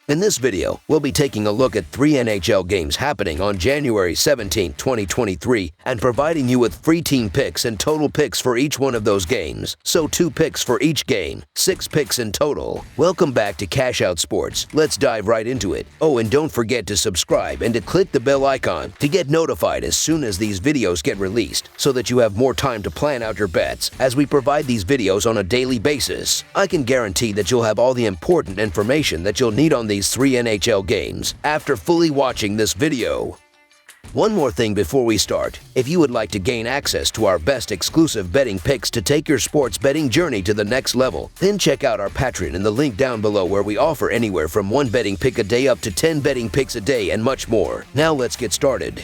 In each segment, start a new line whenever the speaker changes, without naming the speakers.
In this video, we'll be taking a look at 3 NHL games happening on January 17, 2023, and providing you with free team picks and total picks for each one of those games. So 2 picks for each game, 6 picks in total. Welcome back to Cash Out Sports. Let's dive right into it. Oh, and don't forget to subscribe and to click the bell icon to get notified as soon as these videos get released, so that you have more time to plan out your bets as we provide these videos on a daily basis. I can guarantee that you'll have all the important information that you'll need on these 3 NHL games after fully watching this video. One more thing before we start. If you would like to gain access to our best exclusive betting picks to take your sports betting journey to the next level, then check out our Patreon in the link down below, where we offer anywhere from 1 betting pick a day up to 10 betting picks a day and much more. Now let's get started.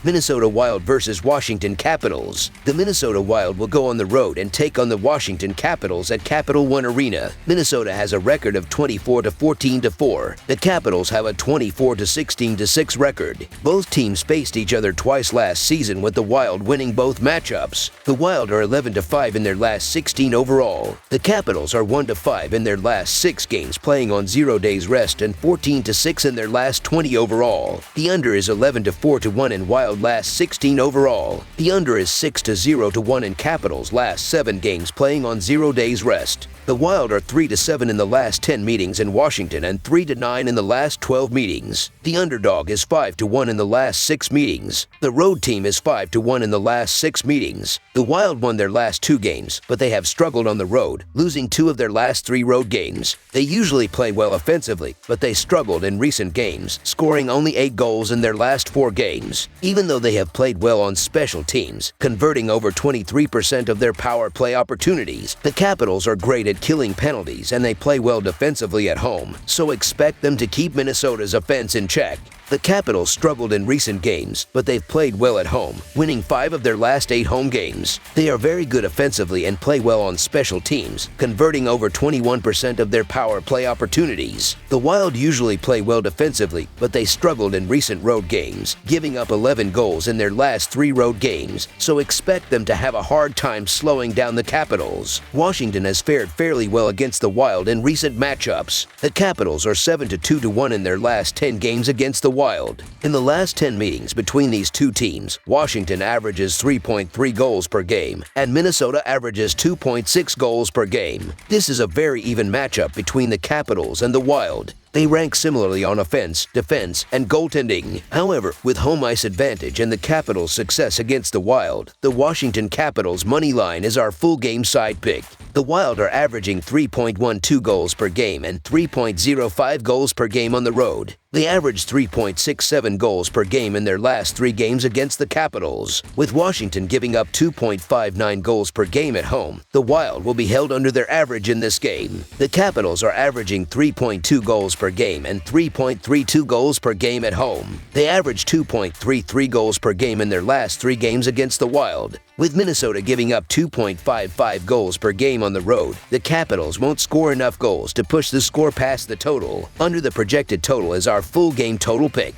Minnesota Wild versus Washington Capitals. The Minnesota Wild will go on the road and take on the Washington Capitals at Capital One Arena. Minnesota has a record of 24-14-4. The Capitals have a 24-16-6 record. Both teams faced each other twice last season, with the Wild winning both matchups. The Wild are 11-5 in their last 16 overall. The Capitals are 1-5 in their last 6 games, playing on 0 days rest, and 14-6 in their last 20 overall. The under is 11-4-1 in Wild last 16 overall. The under is 6-0-1 in Capitals last 7 games, playing on 0 days rest. The Wild are 3-7 in the last 10 meetings in Washington and 3-9 in the last 12 meetings. The underdog is 5-1 in the last 6 meetings. The road team is 5-1 in the last 6 meetings. The Wild won their last 2 games, but they have struggled on the road, losing 2 of their last 3 road games. They usually play well offensively, but they struggled in recent games, scoring only 8 goals in their last 4 games. Even though they have played well on special teams, converting over 23% of their power play opportunities, the Capitals are great at killing penalties, and they play well defensively at home, so expect them to keep Minnesota's offense in check. The Capitals struggled in recent games, but they've played well at home, winning 5 of their last 8 home games. They are very good offensively and play well on special teams, converting over 21% of their power play opportunities. The Wild usually play well defensively, but they struggled in recent road games, giving up 11 goals in their last 3 road games, so expect them to have a hard time slowing down the Capitals. Washington has fared fairly well against the Wild in recent matchups. The Capitals are 7-2-1 in their last 10 games against the Wild. In the last 10 meetings between these 2 teams, Washington averages 3.3 goals per game, and Minnesota averages 2.6 goals per game. This is a very even matchup between the Capitals and the Wild. They rank similarly on offense, defense, and goaltending. However, with home ice advantage and the Capitals' success against the Wild, the Washington Capitals money line is our full game side pick. The Wild are averaging 3.12 goals per game and 3.05 goals per game on the road. They averaged 3.67 goals per game in their last 3 games against the Capitals. With Washington giving up 2.59 goals per game at home, the Wild will be held under their average in this game. The Capitals are averaging 3.2 goals per game and 3.32 goals per game at home. They averaged 2.33 goals per game in their last 3 games against the Wild. With Minnesota giving up 2.55 goals per game on the road, the Capitals won't score enough goals to push the score past the total. Under the projected total is our full game total pick.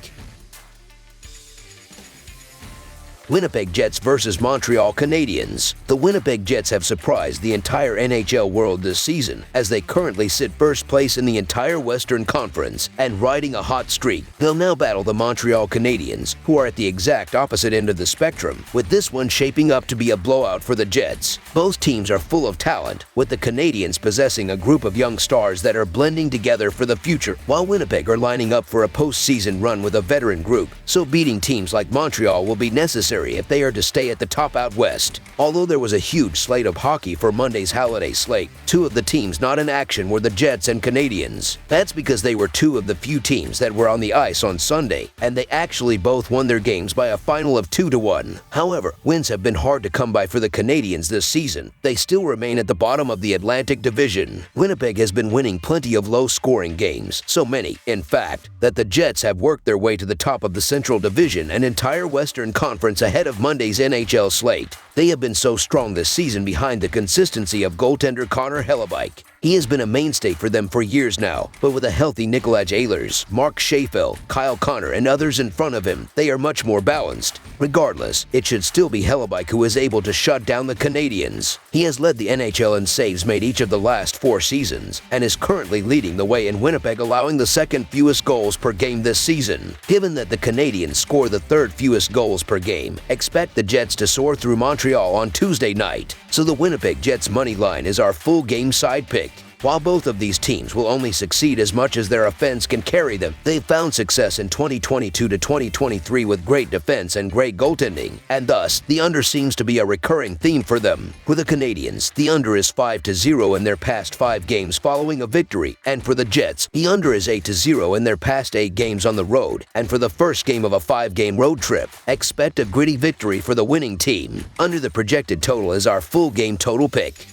Winnipeg Jets versus Montreal Canadiens. The Winnipeg Jets have surprised the entire NHL world this season, as they currently sit first place in the entire Western Conference and riding a hot streak. They'll now battle the Montreal Canadiens, who are at the exact opposite end of the spectrum, with this one shaping up to be a blowout for the Jets. Both teams are full of talent, with the Canadiens possessing a group of young stars that are blending together for the future, while Winnipeg are lining up for a postseason run with a veteran group, so beating teams like Montreal will be necessary if they are to stay at the top out west. Although there was a huge slate of hockey for Monday's holiday slate, 2 of the teams not in action were the Jets and Canadiens. That's because they were 2 of the few teams that were on the ice on Sunday, and they actually both won their games by a final of 2-1. However, wins have been hard to come by for the Canadiens this season. They still remain at the bottom of the Atlantic Division. Winnipeg has been winning plenty of low-scoring games, so many, in fact, that the Jets have worked their way to the top of the Central Division and entire Western Conference ahead of Monday's NHL slate. They have been so strong this season behind the consistency of goaltender Connor Hellebuyck. He has been a mainstay for them for years now, but with a healthy Nikolaj Ehlers, Mark Sheffield, Kyle Connor, and others in front of him, they are much more balanced. Regardless, it should still be Hellebuyck who is able to shut down the Canadiens. He has led the NHL in saves made each of the last 4 seasons, and is currently leading the way in Winnipeg, allowing the second fewest goals per game this season. Given that the Canadiens score the third fewest goals per game, expect the Jets to soar through Montreal on Tuesday night. So the Winnipeg Jets money line is our full game side pick. While both of these teams will only succeed as much as their offense can carry them, they've found success in 2022 to 2023 with great defense and great goaltending, and thus, the under seems to be a recurring theme for them. For the Canadiens, the under is 5-0 in their past 5 games following a victory, and for the Jets, the under is 8-0 in their past 8 games on the road, and for the first game of a 5-game road trip, expect a gritty victory for the winning team. Under the projected total is our full game total pick.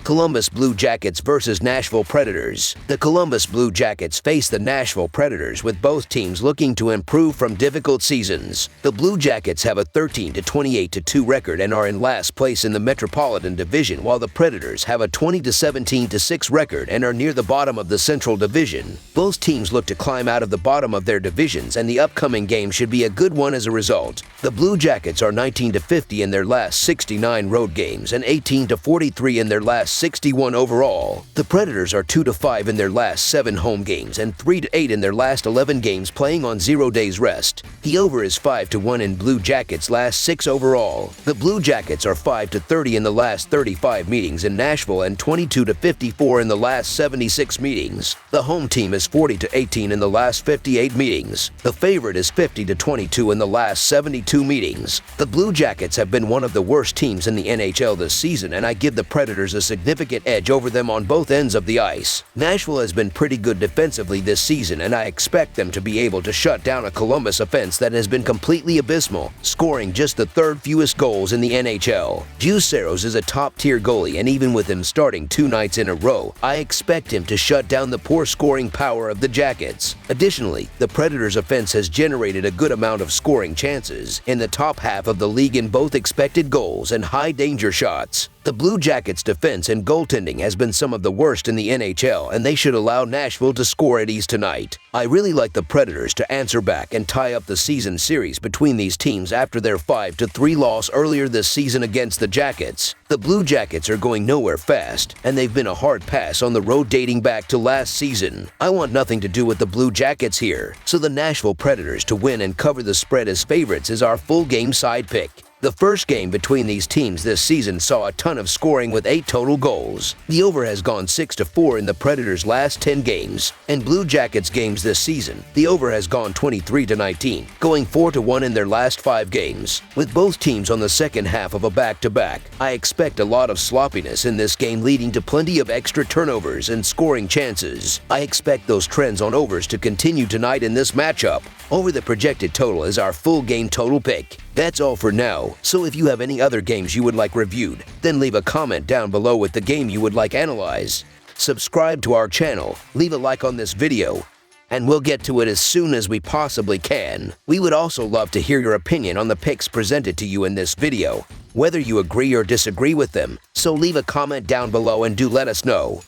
Columbus Blue Jackets versus Nashville Predators. The Columbus Blue Jackets face the Nashville Predators, with both teams looking to improve from difficult seasons. The Blue Jackets have a 13-28-2 record and are in last place in the Metropolitan Division, while the Predators have a 20-17-6 record and are near the bottom of the Central Division. Both teams look to climb out of the bottom of their divisions, and the upcoming game should be a good one as a result. The Blue Jackets are 19-50 in their last 69 road games and 18-43 in their last 61 overall. The Predators are 2-5 in their last 7 home games and 3-8 in their last 11 games playing on 0 days rest. The over is 5-1 in Blue Jackets' last 6 overall. The Blue Jackets are 5-30 in the last 35 meetings in Nashville and 22-54 in the last 76 meetings. The home team is 40-18 in the last 58 meetings. The favorite is 50-22 in the last 72 meetings. The Blue Jackets have been one of the worst teams in the NHL this season, and I give the Predators a significant edge over them on both ends of the ice. Nashville has been pretty good defensively this season, and I expect them to be able to shut down a Columbus offense that has been completely abysmal, scoring just the third fewest goals in the NHL. Juuse Saros is a top-tier goalie, and even with him starting 2 nights in a row, I expect him to shut down the poor scoring power of the Jackets. Additionally, the Predators' offense has generated a good amount of scoring chances, in the top half of the league in both expected goals and high-danger shots. The Blue Jackets' defense and goaltending has been some of the worst in the NHL, and they should allow Nashville to score at ease tonight. I really like the Predators to answer back and tie up the season series between these teams after their 5-3 loss earlier this season against the Jackets. The Blue Jackets are going nowhere fast, and they've been a hard pass on the road dating back to last season. I want nothing to do with the Blue Jackets here, so the Nashville Predators to win and cover the spread as favorites is our full game side pick. The first game between these teams this season saw a ton of scoring with 8 total goals. The over has gone 6-4 in the Predators' last 10 games. In Blue Jackets games this season, the over has gone 23-19, going 4-1 in their last 5 games. With both teams on the second half of a back-to-back, I expect a lot of sloppiness in this game, leading to plenty of extra turnovers and scoring chances. I expect those trends on overs to continue tonight in this matchup. Over the projected total is our full game total pick. That's all for now, so if you have any other games you would like reviewed, then leave a comment down below with the game you would like analyzed. Subscribe to our channel, leave a like on this video, and we'll get to it as soon as we possibly can. We would also love to hear your opinion on the picks presented to you in this video, whether you agree or disagree with them, so leave a comment down below and do let us know.